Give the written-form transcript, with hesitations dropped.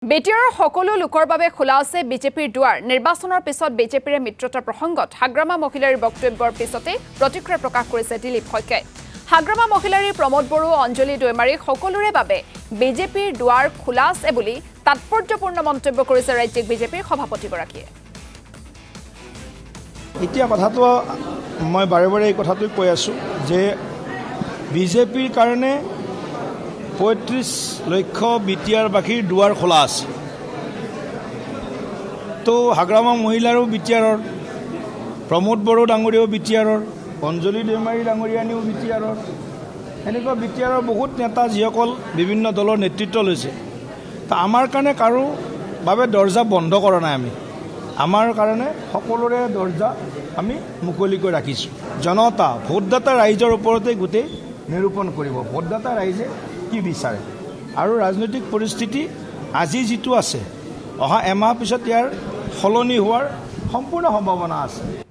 বিটিআৰৰ সকলো লোকৰ বাবে খোলা আছে বিজেপিৰ দুৱাৰ নিৰ্বাচনৰ পিছত বিজেপিৰ মিত্ৰতা প্ৰসংগত হাগ্ৰামা মহিলাৰ বক্তব্যৰ পিছতে প্ৰতিক্ৰিয়া প্ৰকাশ কৰিছে দিলীপ শইকীয়াই হাগ্ৰামা মহিলাৰ প্ৰমোদ বড়ো অঞ্জলি দৈমাৰী সকলোৰে বাবে বিজেপিৰ দুৱাৰ খোলা আছে বুলি তাৎপৰ্যপূৰ্ণ মন্তব্য কৰিছে ৰাজ্যিক বিজেপিৰ সভাপতিগৰাকীয়ে এতিয়া কথাটো মই বাৰে বাৰে এই কথাটো কৈ আছো যে বিজেপিৰ কাৰণে ৩৫ লক্ষ বিটিআৰবাসীৰ দুৱাৰ খোলা আছে তো হাগ্ৰামা মহিলাৰো বিটিআৰৰ প্ৰমোদ বড়ো ডাঙৰীয়াও বিটিআৰৰ অঞ্জলি দৈমাৰী ডাঙৰীয়ানীও বিটিআৰৰ এনেকুৱা বিটিআৰৰ বহুত নেতা যিসকল বিভিন্ন দলৰ নেতৃত্ব লৈছে তা আমাৰ কাৰণে কাৰো বাবে দৰ্জা বন্ধ কৰা নাই আমি আমাৰ কাৰণে সকলোৰে দৰ্জা আমি মুকলিকৈ ৰাখিছোঁ জনতা ভোটদাতা ৰাইজৰ ওপৰতে গোটেই নিৰূপণ কৰিব ভোটদাতা ৰাইজে কি বিচাৰে আৰু ৰাজনৈতিক পৰিস্থিতি আজি যিটো আছে অহা এমাহ পিছত ইয়াৰ সলনি হোৱাৰ সম্পূৰ্ণ সম্ভাৱনা আছে